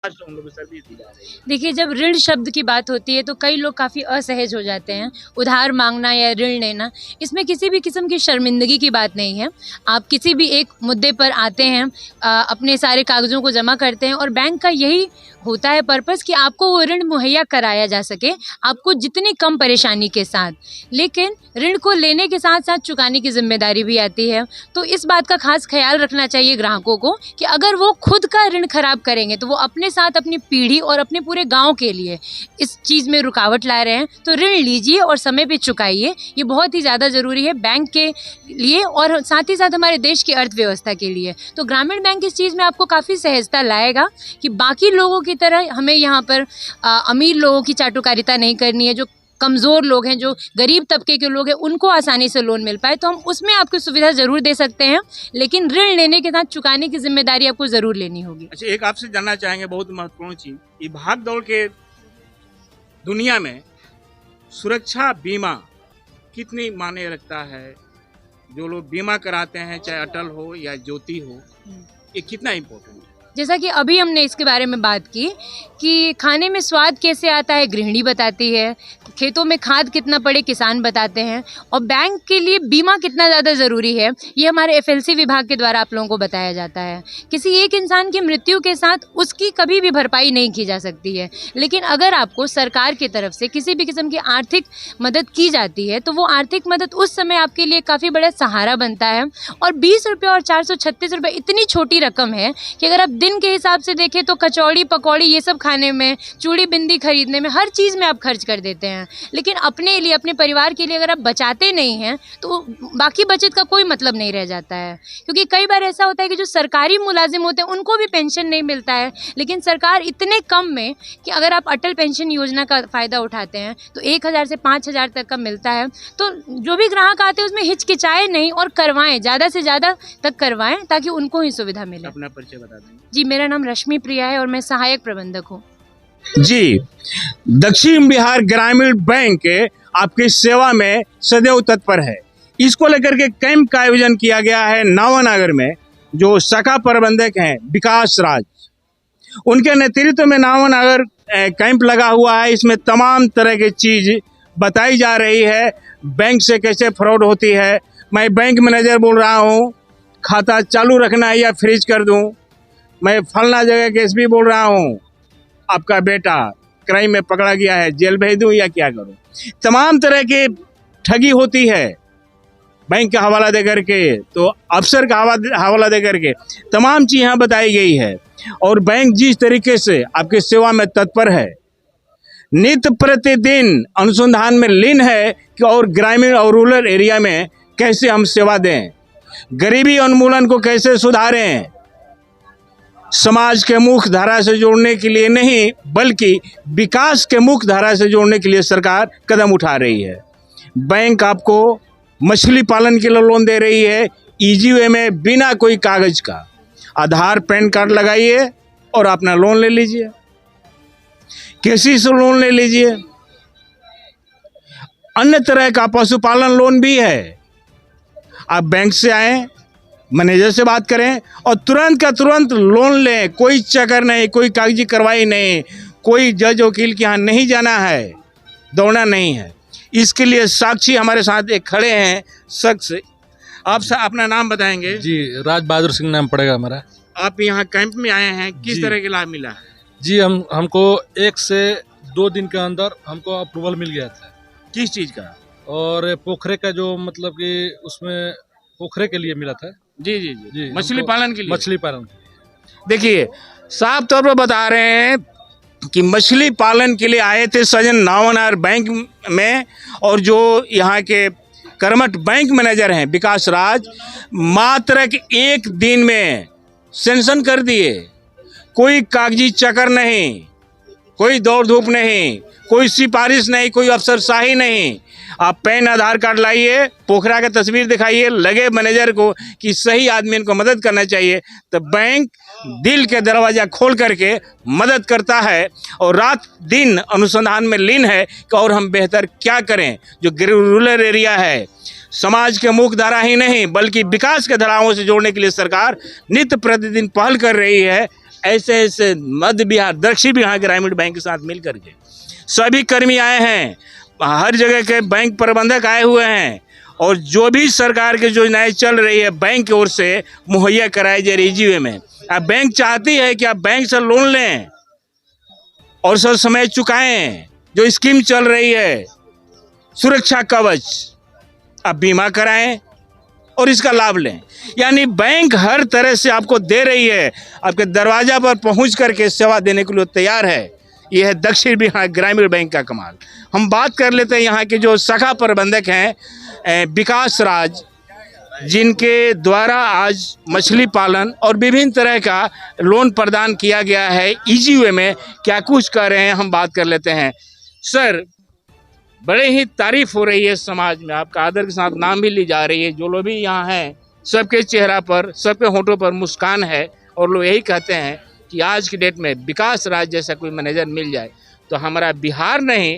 उन लोगों को सर्विस दी जा रही है। देखिए, जब ऋण शब्द की बात होती है तो कई लोग काफ़ी असहज हो जाते हैं। उधार मांगना या ऋण लेना, इसमें किसी भी किस्म की शर्मिंदगी की बात नहीं है। आप किसी भी एक मुद्दे पर आते हैं, अपने सारे कागज़ों को जमा करते हैं और बैंक का यही होता है पर्पस कि आपको वो ऋण मुहैया कराया जा सके, आपको जितनी कम परेशानी के साथ। लेकिन ऋण को लेने के साथ साथ चुकाने की ज़िम्मेदारी भी आती है। तो इस बात का ख़ास ख़्याल रखना चाहिए ग्राहकों को कि अगर वो खुद का ऋण ख़राब करेंगे तो वो अपने साथ अपनी पीढ़ी और अपने पूरे गांव के लिए इस चीज़ में रुकावट ला रहे हैं। तो ऋण लीजिए और समय पे चुकाइए, ये बहुत ही ज़्यादा ज़रूरी है बैंक के लिए और साथ ही साथ हमारे देश की अर्थव्यवस्था के लिए। तो ग्रामीण बैंक इस चीज़ में आपको काफ़ी सहजता लाएगा कि बाकी लोगों की तरह हमें यहाँ पर अमीर लोगों की चाटुकारिता नहीं करनी है। जो कमज़ोर लोग हैं, जो गरीब तबके के लोग हैं, उनको आसानी से लोन मिल पाए तो हम उसमें आपकी सुविधा ज़रूर दे सकते हैं, लेकिन ऋण लेने के साथ चुकाने की जिम्मेदारी आपको ज़रूर लेनी होगी। अच्छा, एक आपसे जानना चाहेंगे बहुत महत्वपूर्ण चीज, ये भाग दौड़ के दुनिया में सुरक्षा बीमा कितनी मायने रखता है? जो लोग बीमा कराते हैं, चाहे अटल हो या ज्योति हो, ये कितना इम्पोर्टेंट है? जैसा कि अभी हमने इसके बारे में बात की कि खाने में स्वाद कैसे आता है गृहिणी बताती है, खेतों में खाद कितना पड़े किसान बताते हैं, और बैंक के लिए बीमा कितना ज़्यादा ज़रूरी है ये हमारे एफएलसी विभाग के द्वारा आप लोगों को बताया जाता है। किसी एक इंसान की मृत्यु के साथ उसकी कभी भी भरपाई नहीं की जा सकती है, लेकिन अगर आपको सरकार की तरफ से किसी भी किस्म की आर्थिक मदद की जाती है तो वो आर्थिक मदद उस समय आपके लिए काफ़ी बड़ा सहारा बनता है। और 20 रुपये और 436 रुपये इतनी छोटी रकम है कि अगर आप दिन के हिसाब से देखें तो कचौड़ी पकौड़ी ये सब खाने में, चूड़ी बिंदी खरीदने में, हर चीज़ में आप खर्च कर देते हैं। लेकिन अपने लिए, अपने परिवार के लिए अगर आप बचाते नहीं हैं तो बाकी बचत का कोई मतलब नहीं रह जाता है। क्योंकि कई बार ऐसा होता है कि जो सरकारी मुलाजिम होते हैं उनको भी पेंशन नहीं मिलता है, लेकिन सरकार इतने कम में कि अगर आप अटल पेंशन योजना का फ़ायदा उठाते हैं तो 1,000 से 5,000 तक का मिलता है। तो जो भी ग्राहक आते हैं उसमें हिचकिचाए नहीं और करवाएं, ज़्यादा से ज़्यादा तक करवाएं ताकि उनको ही सुविधा मिले। अपना परिचय बता दें। जी, मेरा नाम रश्मि प्रिया है और मैं सहायक प्रबंधक हूँ। जी, दक्षिण बिहार ग्रामीण बैंक आपकी सेवा में सदैव तत्पर है। इसको लेकर के कैंप का आयोजन किया गया है नावानगर में। जो शाखा प्रबंधक हैं विकास राज, उनके नेतृत्व में नावानगर कैंप लगा हुआ है। इसमें तमाम तरह की चीज बताई जा रही है, बैंक से कैसे फ्रॉड होती है। मैं बैंक मैनेजर बोल रहा हूँ, खाता चालू रखना है या फ्रीज कर दूँ। मैं फलना जगह के एसपी बोल रहा हूँ, आपका बेटा क्राइम में पकड़ा गया है, जेल भेज दूं या क्या करूं। तमाम तरह की ठगी होती है बैंक का हवाला दे करके, तो अफसर का हवाला दे करके तमाम चीज़ यहाँ बताई गई है। और बैंक जिस तरीके से आपकी सेवा में तत्पर है, नित्य प्रतिदिन अनुसंधान में लीन है कि और ग्रामीण और रूरल एरिया में कैसे हम सेवा दें, गरीबी उन्मूलन को कैसे सुधारें, समाज के मुख्य धारा से जोड़ने के लिए नहीं बल्कि विकास के मुख्य धारा से जोड़ने के लिए सरकार कदम उठा रही है। बैंक आपको मछली पालन के लिए लोन दे रही है, इजी वे में, बिना कोई कागज का। आधार पैन कार्ड लगाइए और अपना लोन ले लीजिए, किसी से लोन ले लीजिए। अन्य तरह का पशुपालन लोन भी है। आप बैंक से आए, मैनेजर से बात करें और तुरंत का तुरंत लोन लें। कोई चक्कर नहीं, कोई कागजी कार्रवाई नहीं, कोई जज वकील के यहाँ नहीं जाना है, दौड़ना नहीं है। इसके लिए साक्षी हमारे साथ एक खड़े हैं शख्स। आप अपना नाम बताएंगे? जी, राज बहादुर सिंह नाम पड़ेगा हमारा। आप यहाँ कैंप में आए हैं, किस तरह के लाभ मिला है? जी, हमको 1 से 2 दिन के अंदर हमको अप्रूवल मिल गया था। किस चीज़ का? और पोखरे का जो मतलब कि उसमें पोखरे के लिए मिला था। जी जी जी, जी। मछली पालन के लिए। मछली पालन। देखिए, साफ तौर पर बता रहे हैं कि मछली पालन के लिए आए थे सजन नावानगर बैंक में, और जो यहाँ के कर्मठ बैंक मैनेजर हैं विकास राज, मात्र 1 दिन में सेंक्शन कर दिए। कोई कागजी चक्कर नहीं, कोई दौड़ धूप नहीं, कोई सिफारिश नहीं, कोई अफसरशाही नहीं। आप पैन आधार कार्ड लाइए, पोखरा का तस्वीर दिखाइए, लगे मैनेजर को कि सही आदमी इनको मदद करना चाहिए, तो बैंक दिल के दरवाज़ा खोल करके मदद करता है और रात दिन अनुसंधान में लीन है कि और हम बेहतर क्या करें। जो रूरल एरिया है, समाज के मुख्य धारा ही नहीं बल्कि विकास के धाराओं से जोड़ने के लिए सरकार नित्य प्रतिदिन पहल कर रही है। ऐसे ऐसे मध्य बिहार दक्षिण बिहार ग्रामीण बैंक के साथ मिल करके सभी कर्मी आए हैं, हर जगह के बैंक प्रबंधक आए हुए हैं और जो भी सरकार की योजनाएं चल रही है बैंक की ओर से मुहैया कराई जा रही है इजी वे में। अब बैंक चाहती है कि आप बैंक से लोन लें और सर समय चुकाएं। जो स्कीम चल रही है सुरक्षा कवच, आप बीमा कराएं और इसका लाभ लें। यानी बैंक हर तरह से आपको दे रही है, आपके दरवाजा पर पहुंच करके सेवा देने के लिए तैयार है। यह है दक्षिण बिहार ग्रामीण बैंक का कमाल। हम बात कर लेते हैं यहाँ के जो शाखा प्रबंधक हैं विकास राज, जिनके द्वारा आज मछली पालन और विभिन्न तरह का लोन प्रदान किया गया है इजी वे में। क्या कुछ कर रहे हैं हम बात कर लेते हैं। सर, बड़े ही तारीफ हो रही है समाज में, आपका आदर के साथ नाम भी ली जा रही है। जो लोग भी यहाँ हैं सबके चेहरा पर, सबके होठों पर मुस्कान है और लोग यही कहते हैं कि आज की डेट में विकास राज जैसा कोई मैनेजर मिल जाए तो हमारा बिहार नहीं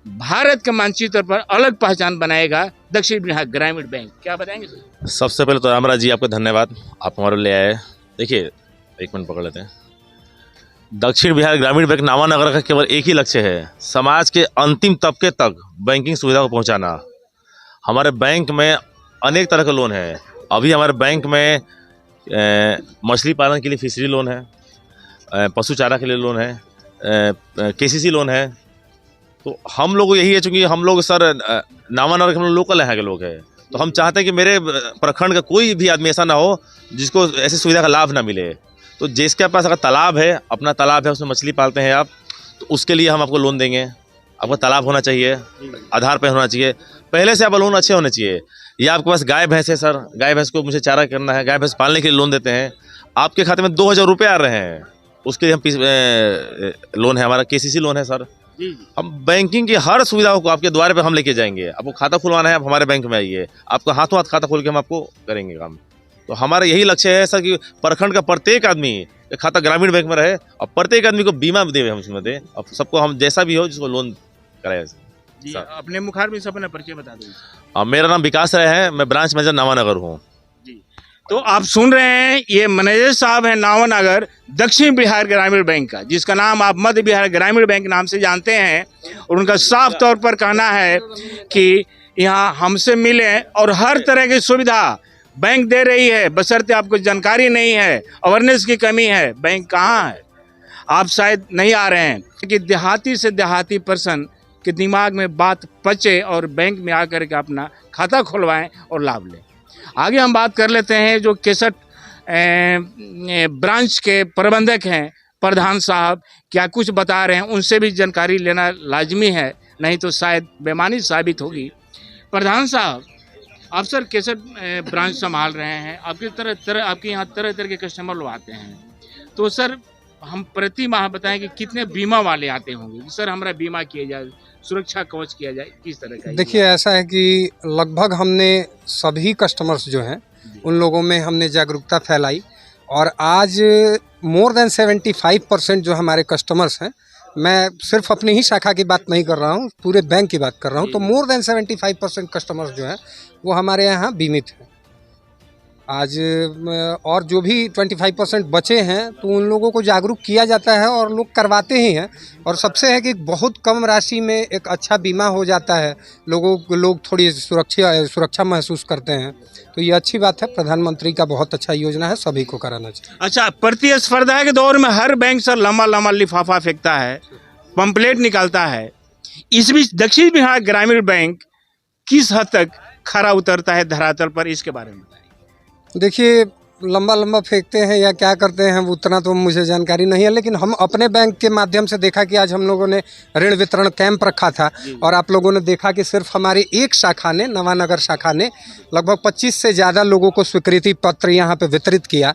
भारत के मानचित्र पर अलग पहचान बनाएगा दक्षिण बिहार ग्रामीण बैंक। क्या बताएंगे सर? सबसे पहले तो रामराज जी आपका धन्यवाद, आप हमारे ले आए। देखिए, एक मिनट पकड़ लेते हैं। दक्षिण बिहार ग्रामीण बैंक नावानगर का केवल एक ही लक्ष्य है, समाज के अंतिम तबके तक बैंकिंग सुविधा को पहुंचाना। हमारे बैंक में अनेक तरह के लोन है। अभी हमारे बैंक में मछली पालन के लिए फिशरी लोन है, पशु चारा के लिए लोन है, केसीसी लोन है। तो हम लोग यही है, चूँकि हम लोग सर नावानगर के हम लोग लोकल यहाँ के लोग हैं, तो हम चाहते हैं कि मेरे प्रखंड का कोई भी आदमी ऐसा ना हो जिसको ऐसी सुविधा का लाभ ना मिले। तो जिसके पास अगर तालाब है, अपना तालाब है, उसमें मछली पालते हैं आप, तो उसके लिए हम आपको लोन देंगे। आपका तालाब होना चाहिए, आधार पे होना चाहिए, पहले से आप लोन अच्छे होने चाहिए। या आपके पास गाय भैंस है सर, गाय भैंस को मुझे चारा करना है, गाय भैंस पालने के लिए लोन देते हैं। आपके खाते में 2000 रुपये आ रहे हैं, उसके लिए हम लोन है, हमारा केसीसी लोन है सर। हम बैंकिंग की हर सुविधाओं को आपके द्वार पे हम लेके जाएंगे। आपको खाता खुलवाना है, आप हमारे बैंक में आइए, आपका हाथों हाथ खाता खोल के हम आपको करेंगे काम। तो हमारा यही लक्ष्य है सर कि प्रखंड का प्रत्येक आदमी का खाता ग्रामीण बैंक में रहे और प्रत्येक आदमी को बीमा दे, हम उसमें दें और सबको हम जैसा भी हो जिसको लोन कराए। जी, अपने मुखार में अपना परिचय बता दो। मेरा नाम विकास राय है, मैं ब्रांच मैनेजर नावानगर हूँ। तो आप सुन रहे हैं, ये मैनेजर साहब हैं नावानगर दक्षिण बिहार ग्रामीण बैंक का, जिसका नाम आप मध्य बिहार ग्रामीण बैंक नाम से जानते हैं। और उनका साफ तौर पर कहना है कि यहाँ हमसे मिलें और हर तरह की सुविधा बैंक दे रही है, बशर्ते आपको जानकारी नहीं है, अवेयरनेस की कमी है। बैंक कहाँ है, आप शायद नहीं आ रहे हैं कि देहाती से देहाती पर्सन के दिमाग में बात पचे और बैंक में आकर के अपना खाता खुलवाएं और लाभ लें। आगे हम बात कर लेते हैं जो 61 ब्रांच के प्रबंधक हैं प्रधान साहब, क्या कुछ बता रहे हैं, उनसे भी जानकारी लेना लाजमी है, नहीं तो शायद बेईमानी साबित होगी। प्रधान साहब, आप सर 61 ब्रांच संभाल रहे हैं, आपके यहाँ तरह तरह के कस्टमर लोग आते हैं, तो सर हम प्रति माह बताएं कि कितने बीमा वाले आते होंगे? सर हमारा बीमा किया जाए, सुरक्षा कवच किया जाए, किस तरह का? देखिए, ऐसा है कि लगभग हमने सभी कस्टमर्स जो हैं उन लोगों में हमने जागरूकता फैलाई और आज मोर देन 75% जो हमारे कस्टमर्स हैं, मैं सिर्फ अपनी ही शाखा की बात नहीं कर रहा हूँ, पूरे बैंक की बात कर रहा हूँ, तो मोर देन 75% कस्टमर्स जो हैं वो हमारे यहाँ बीमित हैं आज। और जो भी 25% बचे हैं तो उन लोगों को जागरूक किया जाता है और लोग करवाते ही हैं। और सबसे है कि बहुत कम राशि में एक अच्छा बीमा हो जाता है, लोग थोड़ी सुरक्षा महसूस करते हैं, तो ये अच्छी बात है। प्रधानमंत्री का बहुत अच्छा योजना है, सभी को कराना चाहिए। अच्छा, प्रतिस्पर्धा के दौर में हर बैंक सर लंबा लंबा लिफाफा फेंकता है, पंपलेट निकालता है, इस बीच दक्षिण बिहार ग्रामीण बैंक किस हद तक खरा उतरता है धरातल पर, इसके बारे में बताइए। देखिए, लंबा लंबा फेंकते हैं या क्या करते हैं उतना तो मुझे जानकारी नहीं है, लेकिन हम अपने बैंक के माध्यम से देखा कि आज हम लोगों ने ऋण वितरण कैंप रखा था और आप लोगों ने देखा कि सिर्फ हमारी एक शाखा ने, नवानगर शाखा ने, लगभग 25 से ज़्यादा लोगों को स्वीकृति पत्र यहाँ पे वितरित किया।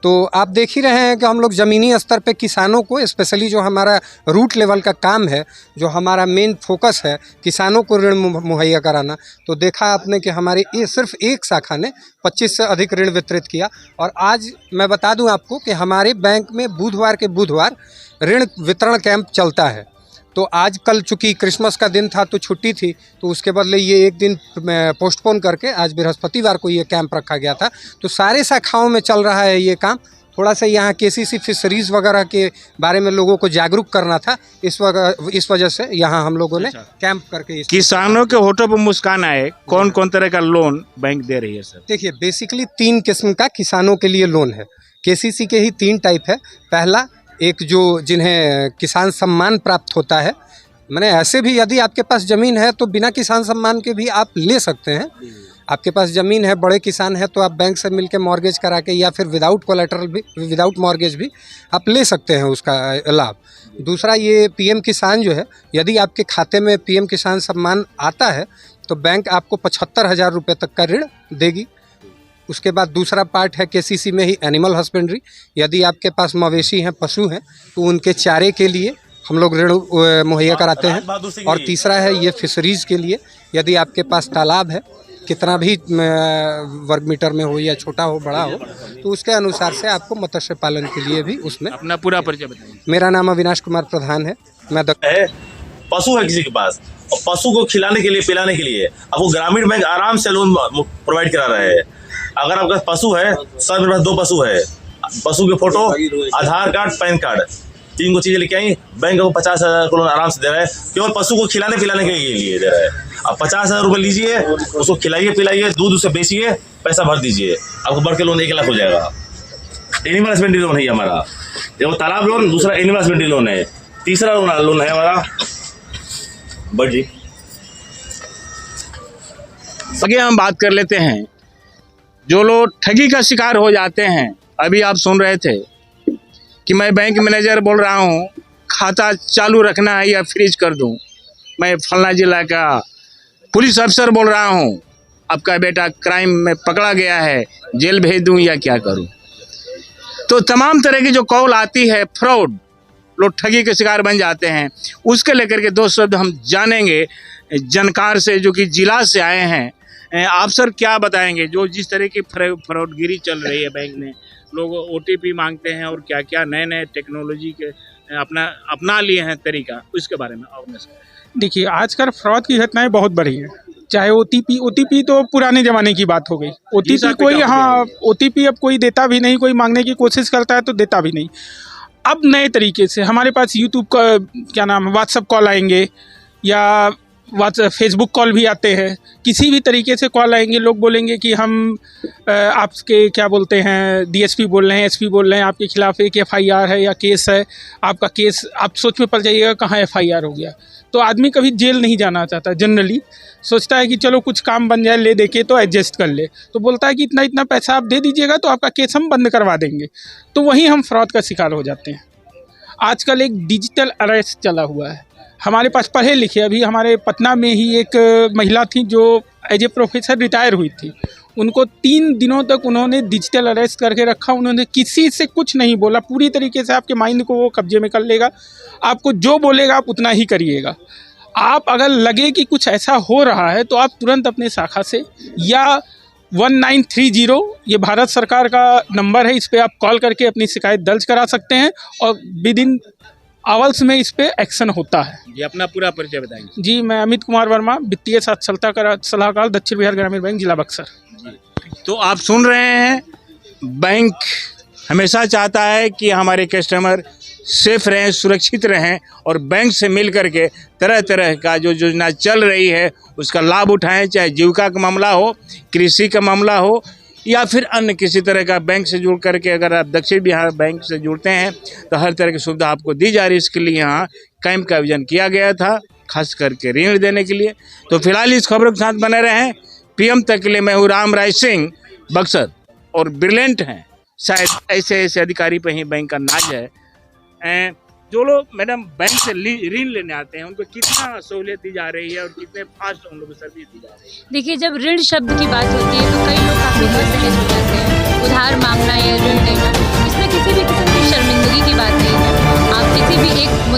तो आप देख ही रहे हैं कि हम लोग ज़मीनी स्तर पे किसानों को, स्पेशली जो हमारा रूट लेवल का काम है, जो हमारा मेन फोकस है किसानों को ऋण मुहैया कराना, तो देखा आपने कि हमारी सिर्फ एक शाखा ने 25 से अधिक ऋण वितरित किया। और आज मैं बता दूं आपको कि हमारे बैंक में बुधवार के बुधवार ऋण वितरण कैंप चलता है। तो आज कल चूँकि क्रिसमस का दिन था तो छुट्टी थी, तो उसके बदले ये एक दिन पोस्टपोन करके आज बृहस्पतिवार को ये कैंप रखा गया था। तो सारे शाखाओं में चल रहा है ये काम थोड़ा सा यहाँ केसीसी फिशरीज वगैरह के बारे में लोगों को जागरूक करना था। इस वजह से यहाँ हम लोगों ने कैंप करके किसानों के होठों पर मुस्कान आए। कौन कौन तरह का लोन बैंक दे रही है सर? देखिए, बेसिकली 3 किस्म का किसानों के लिए लोन है। केसीसी के ही 3 टाइप है। पहला, एक जो जिन्हें किसान सम्मान प्राप्त होता है, मैंने ऐसे भी यदि आपके पास ज़मीन है तो बिना किसान सम्मान के भी आप ले सकते हैं। आपके पास ज़मीन है, बड़े किसान है, तो आप बैंक से मिलके मॉर्गेज करा के या फिर विदाउट कोलेटरल भी, विदाउट मॉर्गेज भी आप ले सकते हैं उसका लाभ। दूसरा, ये पीएम किसान जो है, यदि आपके खाते में पीएम किसान सम्मान आता है तो बैंक आपको 75,000 रुपये तक का ऋण देगी। उसके बाद दूसरा पार्ट है केसीसी में ही एनिमल हस्बेंड्री। यदि आपके पास मवेशी हैं, पशु हैं, तो उनके चारे के लिए हम लोग ऋण मुहैया कराते हैं। और तीसरा है ये फिशरीज़ के लिए। यदि आपके पास तालाब है, कितना भी वर्ग मीटर में हो या छोटा हो बड़ा हो, तो उसके अनुसार से आपको मत्स्य पालन के लिए भी उसमें। अपना पूरा परिचय बताइए। मेरा नाम अविनाश कुमार प्रधान है। मैं पशु है किसी के पास और पशु को खिलाने के लिए पिलाने के लिए आपको ग्रामीण बैंक आराम से लोन प्रोवाइड करा रहा है। अगर आपका पशु है, सर मेरे पास 2 पशु है, पशु के फोटो, आधार कार्ड, पैन कार्ड, 3 चीजें लेके आई, बैंक आपको 50,000 का लोन आराम से दे रहा है। केवल पशु को खिलाने पिलाने के लिए दे रहा है। आप 50,000 रुपये लीजिए, उसको खिलाइए पिलाइए, दूध उसे बेचिए, पैसा भर दीजिए, आपको बढ़ के लोन 1 लाख हो जाएगा। एनिमल हस्बेंड्री लोन है हमारा, देखो तालाब लोन, दूसरा एनिमल हस्बेंड्री लोन है, तीसरा लोन है हमारा बट जी। आगे हम बात कर लेते हैं जो लोग ठगी का शिकार हो जाते हैं। अभी आप सुन रहे थे कि मैं बैंक मैनेजर बोल रहा हूँ, खाता चालू रखना है या फ्रीज कर दूँ। मैं फलना जिला का पुलिस अफसर बोल रहा हूँ, आपका बेटा क्राइम में पकड़ा गया है, जेल भेज दूँ या क्या करूँ। तो तमाम तरह की जो कॉल आती है, फ्रॉड, लोग ठगी के शिकार बन जाते हैं। उसके लेकर के 2 शब्द हम जानेंगे जानकार से, जो कि जिला से आए हैं। आप सर क्या बताएंगे, जो जिस तरह की फ्रॉडगिरी चल रही है बैंक में, लोग OTP मांगते हैं और क्या क्या नए नए टेक्नोलॉजी के अपना लिए हैं तरीका, उसके बारे में अवेयरनेस। देखिए, आजकल फ्रॉड की घटनाएं बहुत बढ़ी हैं। चाहे OTP तो पुराने ज़माने की बात हो गई। OTP कोई, हाँ, OTP अब कोई देता भी नहीं, कोई मांगने की कोशिश करता है तो देता भी नहीं। अब नए तरीके से हमारे पास यूट्यूब का क्या नाम है, व्हाट्सअप कॉल आएंगे या फेसबुक कॉल भी आते हैं। किसी भी तरीके से कॉल आएंगे, लोग बोलेंगे कि हम आपके क्या बोलते हैं, DSP बोल रहे हैं, SP बोल रहे हैं, आपके खिलाफ एक FIR है या केस है, आपका केस, आप सोच में पड़ जाइएगा कहाँ FIR हो गया। तो आदमी कभी जेल नहीं जाना चाहता, जनरली सोचता है कि चलो कुछ काम बन जाए, ले दे के तो एडजस्ट कर ले। तो बोलता है कि इतना इतना पैसा आप दे दीजिएगा तो आपका केस हम बंद करवा देंगे। तो वहीं हम फ्रॉड का शिकार हो जाते हैं। आजकल एक डिजिटल अरेस्ट चला हुआ है। हमारे पास पढ़े लिखे, अभी हमारे पटना में ही एक महिला थी जो एज ए प्रोफेसर रिटायर हुई थी। उनको 3 दिनों तक उन्होंने डिजिटल अरेस्ट करके रखा। उन्होंने किसी से कुछ नहीं बोला। पूरी तरीके से आपके माइंड को वो कब्जे में कर लेगा। आपको जो बोलेगा आप उतना ही करिएगा। आप अगर लगे कि कुछ ऐसा हो रहा है तो आप तुरंत अपने शाखा से या 1930, ये भारत सरकार का नंबर है, इस पर आप कॉल करके अपनी शिकायत दर्ज करा सकते हैं और विद इन आवर्स में इस पे एक्शन होता है। जी, अपना पूरा परिचय बताएंगे। जी, मैं अमित कुमार वर्मा, वित्तीय साक्षरता का सलाहकार, दक्षिण बिहार ग्रामीण बैंक, जिला बक्सर। तो आप सुन रहे हैं, बैंक हमेशा चाहता है कि हमारे कस्टमर सेफ रहें, सुरक्षित रहें और बैंक से मिल करके तरह तरह का जो योजना चल रही है उसका लाभ उठाएं। चाहे जीविका का मामला हो, कृषि का मामला हो या फिर अन्य किसी तरह का, बैंक से जुड़ करके अगर आप दक्षिण बिहार बैंक से जुड़ते हैं तो हर तरह की सुविधा आपको दी जा रही है। इसके लिए यहाँ कैंप का आयोजन किया गया था, खास करके ऋण देने के लिए। तो फिलहाल इस खबरों के साथ बने रहें। PM तक के लिए मैं हूँ राम राय सिंह, बक्सर। और ब्रिलियंट हैं, शायद ऐसे ऐसे अधिकारी पर ही बैंक का नाज है। जो लोग मैडम बैंक से ऋण लेने आते हैं उनको कितना सहूलियत दी जा रही है और कितने फास्ट उन लोगों को सर्विस दी जा रही है? देखिए, जब ऋण शब्द की बात होती है तो कई लोग काफ़ी असहज हो जाते हैं। उधार मांगना या ऋण लेना, इसमें किसी भी किस्म की शर्मिंदगी की बात नहीं है। आप किसी भी एक